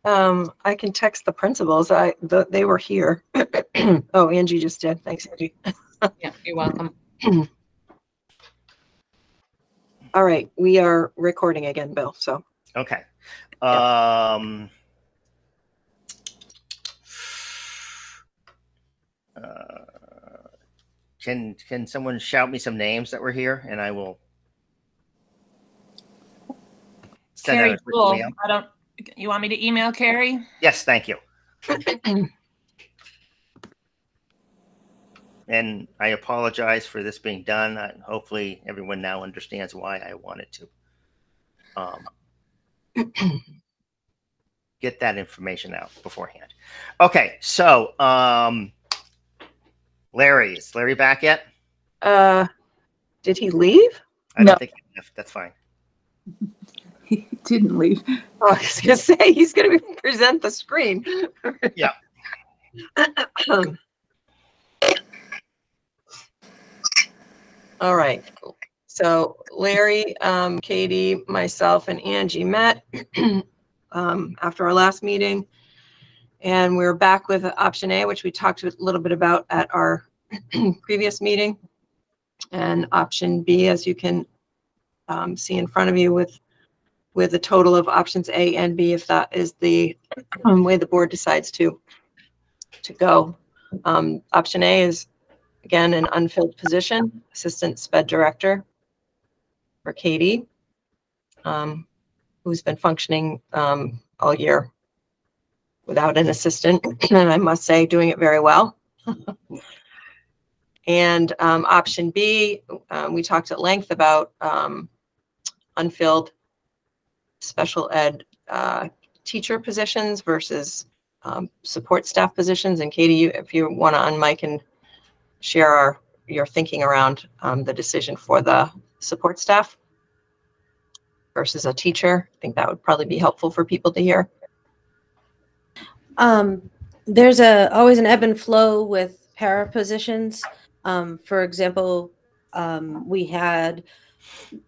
I can text the principals. They were here. Oh, Angie just did. Thanks, Angie. Yeah, you're welcome. All right, we are recording again, Bill. So okay. Can someone shout me some names that were here, and I will send Carrie, out a quick cool. email. You want me to email Carrie? Yes, thank you. And I apologize for this being done. Hopefully everyone now understands why I wanted to get that information out beforehand. Okay, so Larry, is Larry back yet? Did he leave? I don't think he left. That's fine. He didn't leave. Oh, I was gonna say he's gonna present the screen. Yeah. All right. So Larry, Katie, myself, and Angie met after our last meeting, and we're back with option A, which we talked a little bit about at our previous meeting, and option B, as you can see in front of you, with a total of options A and B, if that is the way the board decides to go. Option A is, again, an unfilled position, assistant sped director for Katie, who's been functioning all year without an assistant, and I must say, doing it very well. And option B, we talked at length about unfilled special ed teacher positions versus support staff positions. And Katie, if you want to unmic and share your thinking around the decision for the support staff versus a teacher, I think that would probably be helpful for people to hear. There's always an ebb and flow with para positions. For example, we had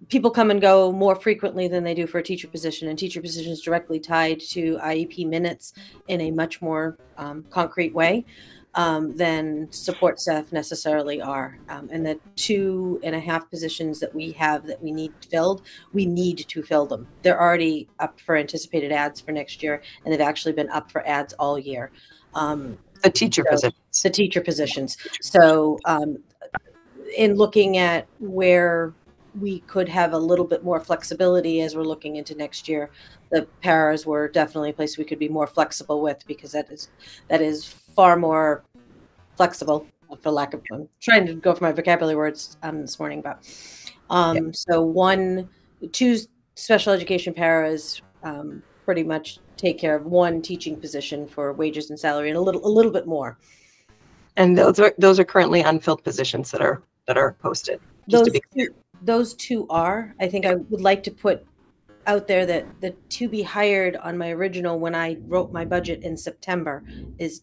people come and go more frequently than they do for a teacher position, and teacher positions directly tied to IEP minutes in a much more concrete way than support staff necessarily are. And the 2.5 positions that we have that we need filled, we need to fill them. They're already up for anticipated ads for next year, and they've actually been up for ads all year. The teacher positions. The teacher positions. So in looking at where we could have a little bit more flexibility as we're looking into next year, the paras were definitely a place we could be more flexible with, because that is far more flexible, for lack of, I'm trying to go for my vocabulary words this morning, but so 2 special education paras pretty much take care of 1 teaching position for wages and salary, and a little bit more. And those are currently unfilled positions that are posted. Those two are. I think I would like to put out there that the to be hired on my original, when I wrote my budget in September, is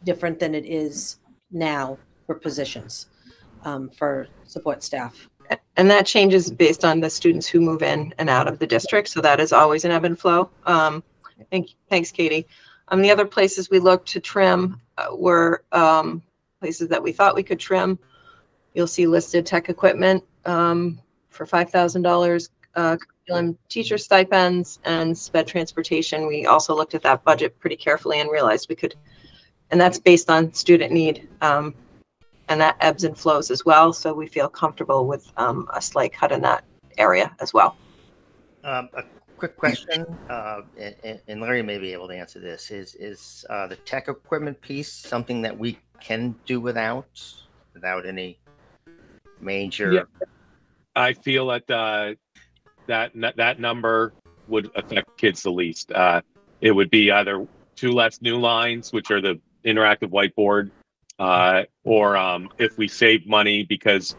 different than it is now for positions for support staff. And that changes based on the students who move in and out of the district. So that is always an ebb and flow. Thanks, Katie. The other places we looked to trim were places that we thought we could trim. You'll see listed tech equipment for $5,000, curriculum teacher stipends, and sped transportation. We also looked at that budget pretty carefully and realized we could, and that's based on student need, and that ebbs and flows as well. So we feel comfortable with a slight cut in that area as well. A quick question, and Larry may be able to answer this, is the tech equipment piece something that we can do without any major? Yeah. I feel that that number would affect kids the least. It would be either 2 less new lines, which are the interactive whiteboard, or if we save money because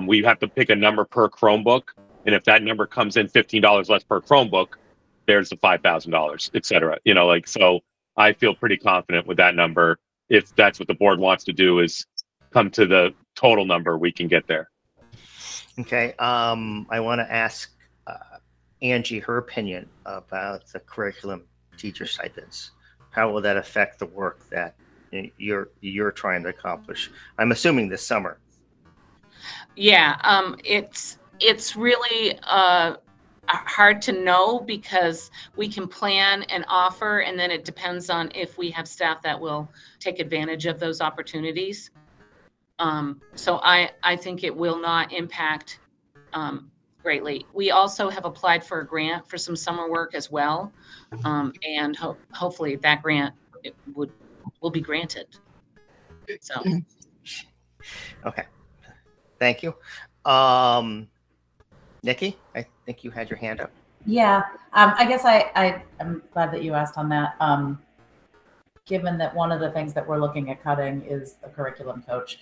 we have to pick a number per Chromebook, and if that number comes in $15 less per Chromebook, there's the $5,000, et cetera. So I feel pretty confident with that number. If that's what the board wants to do, is come to the total number, we can get there. Okay. I want to ask Angie her opinion about the curriculum teacher stipends? How will that affect the work that you're trying to accomplish? I'm assuming this summer. Yeah, it's really hard to know because we can plan and offer, and then it depends on if we have staff that will take advantage of those opportunities. So I think it will not impact greatly. We also have applied for a grant for some summer work as well, and hopefully that grant will be granted. So, Okay, thank you. Nikki, I think you had your hand up. Yeah, I guess I'm glad that you asked on that. Given that one of the things that we're looking at cutting is a curriculum coach,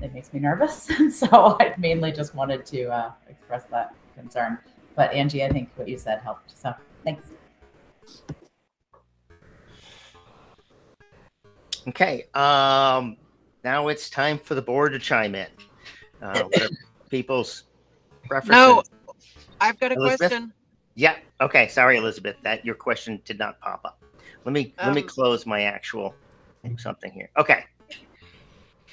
it makes me nervous. So I mainly just wanted to express that concern. But Angie, I think what you said helped. So thanks. Okay, now it's time for the board to chime in. What are people's preferences? No, I've got a Elizabeth? question. Yeah. Okay. Sorry, Elizabeth. That your question did not pop up. Let me close my actual something here. Okay.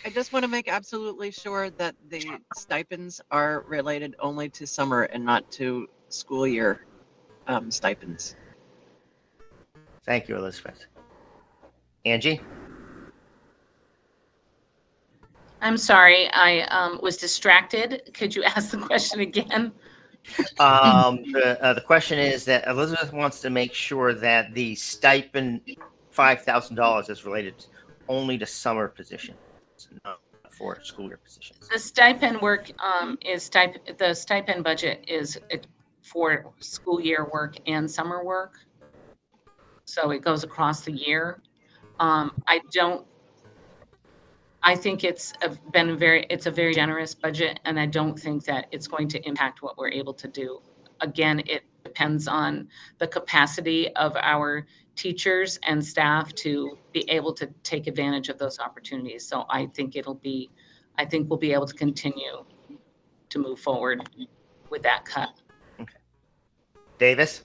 I just want to make absolutely sure that the stipends are related only to summer and not to school year stipends. Thank you, Elizabeth. Angie? I'm sorry, I was distracted. Could you ask the question again? The question is that Elizabeth wants to make sure that the stipend $5,000 is related only to summer positions, not for school year positions. The stipend work the stipend budget is for school year work and summer work, so it goes across the year. I think it's a very generous budget, and I don't think that it's going to impact what we're able to do. Again, it depends on the capacity of our teachers and staff to be able to take advantage of those opportunities. So I think we'll be able to continue to move forward with that cut. Okay. Davis?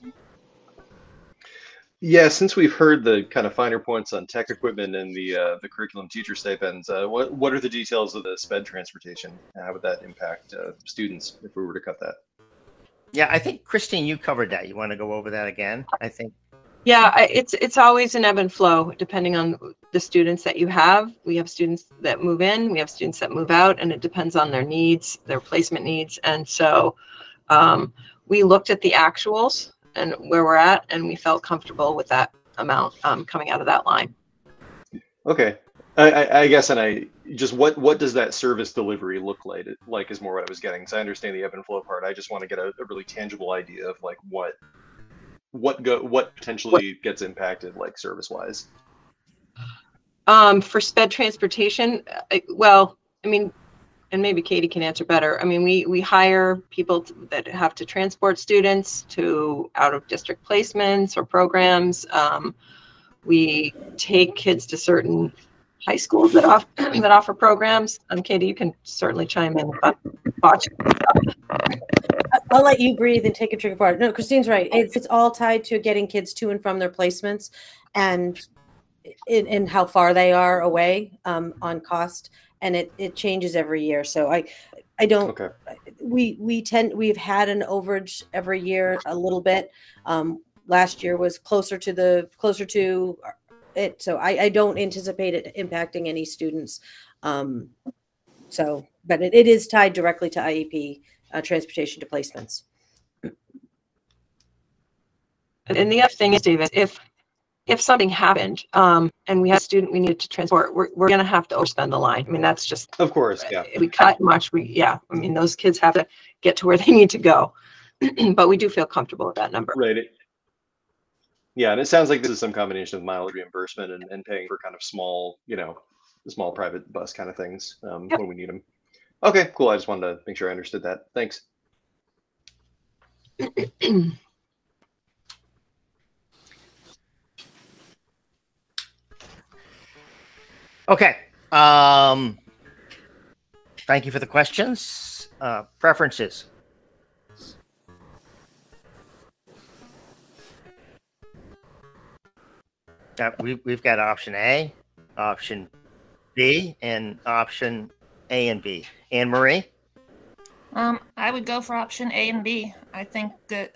Yeah, since we've heard the kind of finer points on tech equipment and the curriculum teacher stipends, what are the details of the SPED transportation? How would that impact students if we were to cut that? Yeah, I think Christine, you covered that. You want to go over that again? I think. Yeah, it's always an ebb and flow depending on the students that you have. We have students that move in, we have students that move out, and it depends on their needs, their placement needs. And so we looked at the actuals and where we're at, and we felt comfortable with that amount coming out of that line. Okay, I guess, and I just what does that service delivery look like? Is more what I was getting. Because I understand the ebb and flow part. I just want to get a really tangible idea of like what potentially gets impacted, like service wise. For SPED transportation, well, I mean, and maybe Katie can answer better. I mean, we hire people that have to transport students to out of district placements or programs. We take kids to certain high schools that offer programs. Katie, you can certainly chime in about watching. I'll let you breathe and take a trigger part. No, Christine's right. It's all tied to getting kids to and from their placements, and in how far they are away on cost. And it changes every year. So I don't, okay. We've had an overage every year a little bit. Last year was closer to it. So I don't anticipate it impacting any students. But it is tied directly to IEP transportation to placements. And the other thing is, David, if something happened and we had a student we needed to transport, we're going to have to overspend the line. I mean, that's just, of course, yeah. If we cut much, I mean, those kids have to get to where they need to go. But we do feel comfortable with that number. Right. Yeah, and it sounds like this is some combination of mileage reimbursement and paying for kind of small, small private bus kind of things when we need them. Okay, cool. I just wanted to make sure I understood that. Thanks. Okay. Thank you for the questions. Preferences. We've got option A, option B, and option A and B. Anne Marie? I would go for option A and B. I think that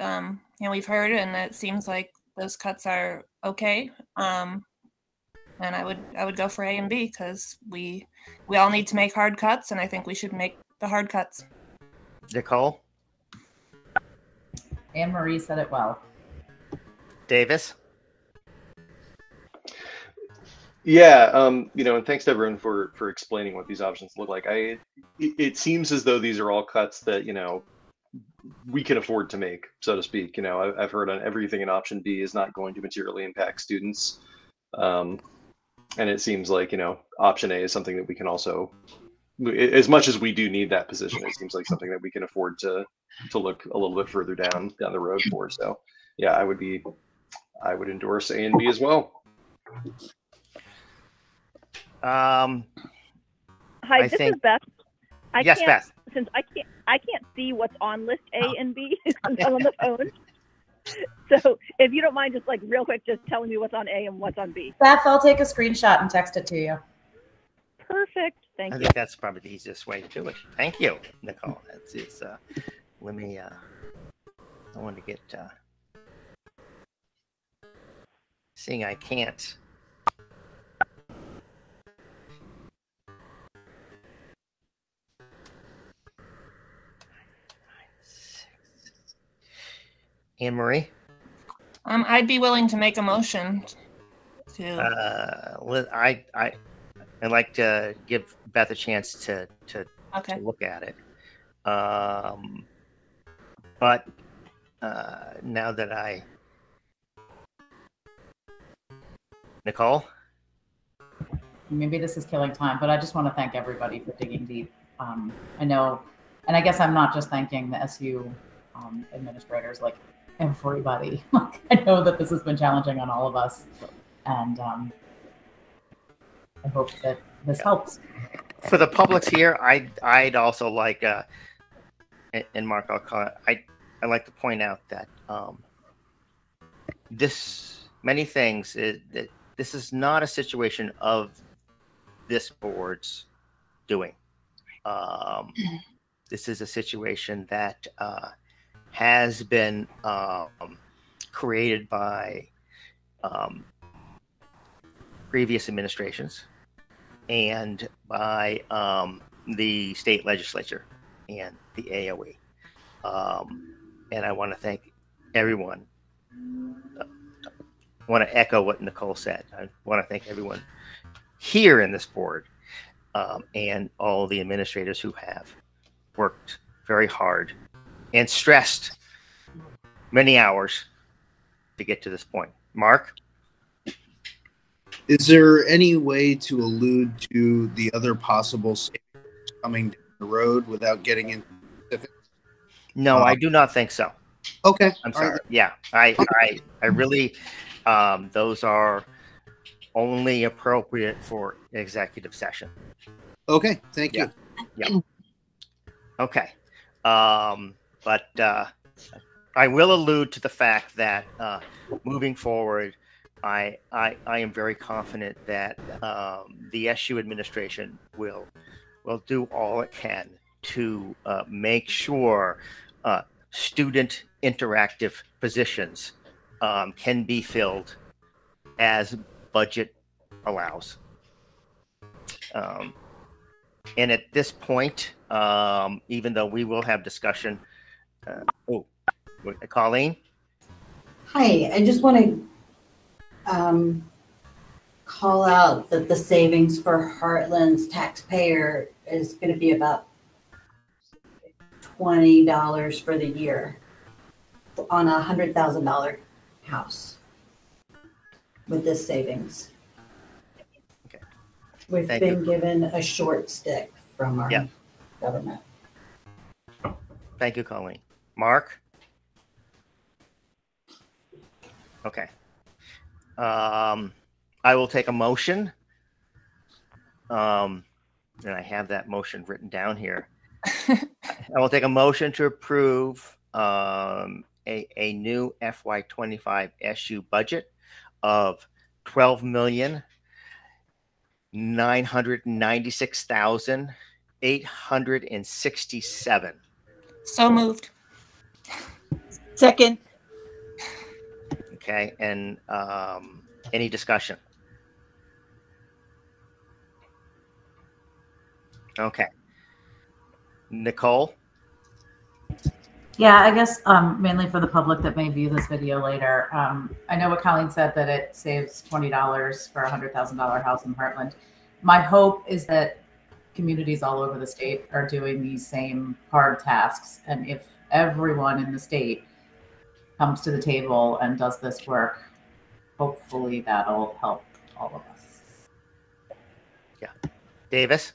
we've heard and it seems like those cuts are okay. And I would go for A and B because we all need to make hard cuts, and I think we should make the hard cuts. Nicole? Anne Marie said it well. Davis? Yeah, and thanks to everyone for explaining what these options look like. It seems as though these are all cuts that we can afford to make, so to speak. I've heard on everything in option B is not going to materially impact students, and it seems like option A is something that we can also, as much as we do need that position, it seems like something that we can afford to look a little bit further down the road for. So yeah, I would endorse A and B as well. Hi, this is Beth. Yes, Beth. Since I can't see what's on list A and B since I'm on the phone. So if you don't mind, just like real quick, just telling me what's on A and what's on B. Beth, I'll take a screenshot and text it to you. Perfect. Thank you. I think that's probably the easiest way to do it. Thank you, Nicole. It's let me. I want to get. Seeing I can't. Anne Marie? I'd be willing to make a motion to. I'd like to give Beth a chance to look at it. But now that Nicole? Maybe this is killing time, but I just want to thank everybody for digging deep. I know, and I guess I'm not just thanking the SU administrators, like everybody. I know that this has been challenging on all of us, and I hope that this helps. For the publics here, I'd also like, and Mark, I'd like to point out that this is not a situation of this board's doing. This is a situation that has been created by previous administrations and by the state legislature and the AOE. And I want to thank everyone. I want to echo what Nicole said. I want to thank everyone here in this board and all the administrators who have worked very hard and stressed many hours to get to this point. Mark? Is there any way to allude to the other possible savings coming down the road without getting into specifics? No, I do not think so. Okay. I'm sorry. Right. Yeah, I really, those are only appropriate for executive session. Okay, thank you. Yeah. Okay. But I will allude to the fact that moving forward, I am very confident that the SU administration will do all it can to make sure student interactive positions can be filled as budget allows. And at this point, even though we will have discussion, Colleen? Hi, I just want to call out that the savings for Heartland's taxpayer is going to be about $20 for the year on a $100,000 house with this savings. Okay. We've been given a short stick from our government. Thank you, Colleen. Mark? Okay. I will take a motion. And I have that motion written down here. I will take a motion to approve a new FY25 SU budget of $12,996,867. So moved. Second. Okay, and any discussion? Okay. Nicole? Yeah, I guess mainly for the public that may view this video later. I know what Colleen said, that it saves $20 for a $100,000 house in Heartland. My hope is that communities all over the state are doing these same hard tasks. And if everyone in the state comes to the table and does this work, hopefully that'll help all of us. Yeah. Davis?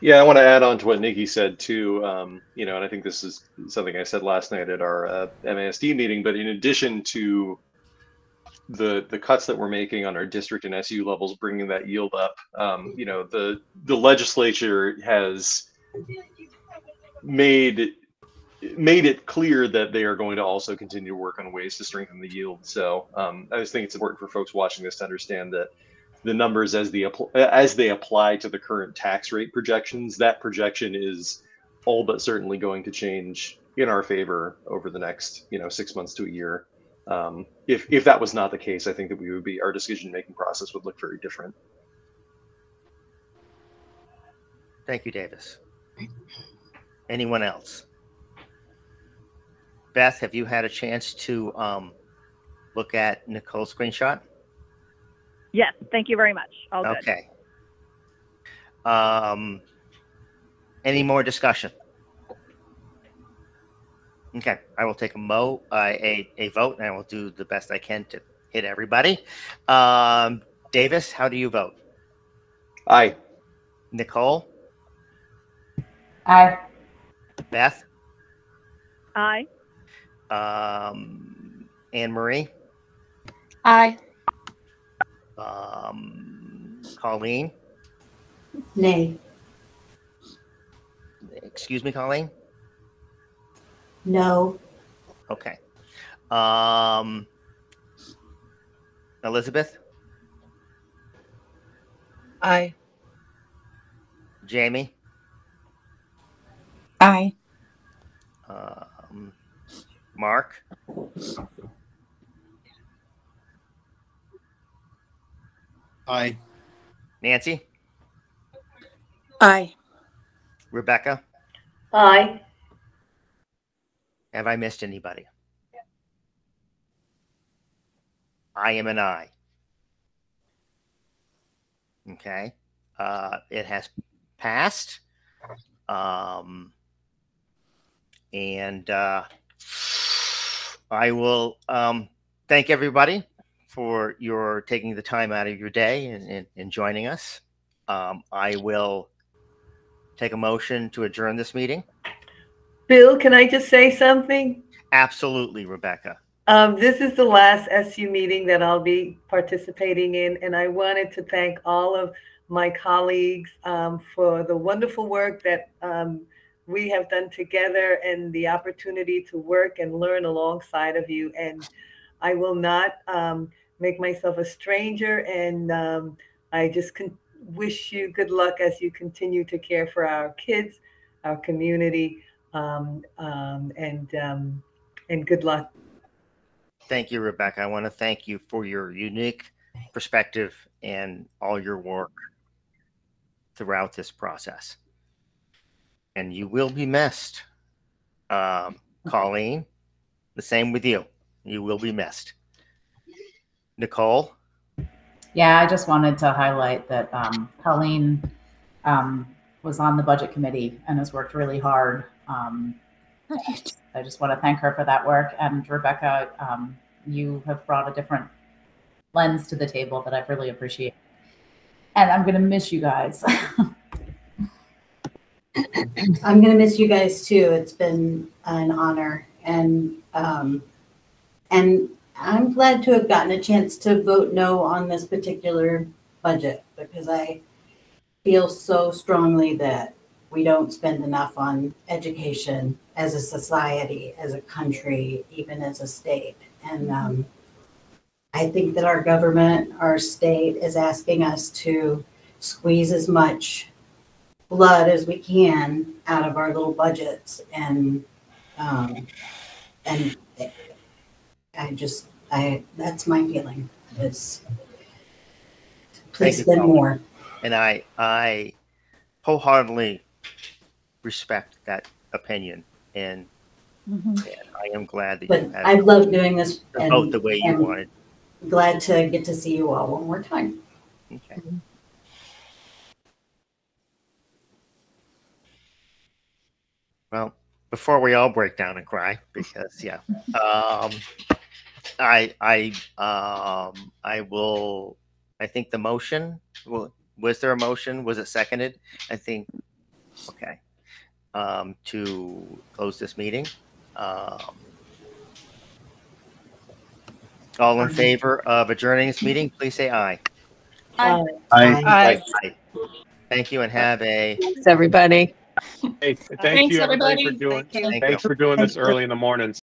Yeah, I want to add on to what Nikki said too. And I think this is something I said last night at our MASD meeting. But in addition to the cuts that we're making on our district and SU levels, bringing that yield up, the legislature has made it clear that they are going to also continue to work on ways to strengthen the yield. So I just think it's important for folks watching this to understand that the numbers as they apply to the current tax rate projections, that projection is all but certainly going to change in our favor over the next 6 months to a year. If that was not the case, I think that our decision-making process would look very different. Thank you, Davis. Anyone else? Beth, have you had a chance to look at Nicole's screenshot? Yes, thank you very much. All good. Okay. Any more discussion? Okay, I will take a vote, and I will do the best I can to hit everybody. Davis, how do you vote? Aye. Nicole? Aye. Beth? Aye. Anne Marie? Aye. Colleen? Nay. Excuse me, Colleen? No. Okay. Elizabeth? Aye. Jamie? Aye. Mark? Aye. Nancy? Aye. Rebecca? Aye. Have I missed anybody? I am an aye. Okay. It has passed. And I will thank everybody for your taking the time out of your day and joining us. I will take a motion to adjourn this meeting. Bill, can I just say something? Absolutely, Rebecca. This is the last SU meeting that I'll be participating in, and I wanted to thank all of my colleagues for the wonderful work that we have done together and the opportunity to work and learn alongside of you. And I will not make myself a stranger, and I just wish you good luck as you continue to care for our kids, our community, and good luck. Thank you, Rebecca. I want to thank you for your unique perspective and all your work throughout this process. And you will be missed. Colleen, the same with you. You will be missed. Nicole? Yeah, I just wanted to highlight that Colleen was on the budget committee and has worked really hard. I just want to thank her for that work. And Rebecca, you have brought a different lens to the table that I've really appreciated. And I'm going to miss you guys. I'm going to miss you guys too. It's been an honor. And I'm glad to have gotten a chance to vote no on this particular budget, because I feel so strongly that we don't spend enough on education as a society, as a country, even as a state. And I think that our government, our state is asking us to squeeze as much blood as we can out of our little budgets. And that's my feeling is please spend more. And I wholeheartedly respect that opinion. And, and I am glad that you I've loved doing this and vote the way you wanted. Glad to get to see you all one more time. Okay. Well, before we all break down and cry, because yeah, I think the motion. Well, was there a motion? Was it seconded? I think. Okay. To close this meeting. All in favor of adjourning this meeting, please say aye. Aye. Aye. Thank you, and have a. Thanks, everybody. Hey, Thanks, you everybody everybody. for doing. Thank you. Thanks for doing this early in the morning.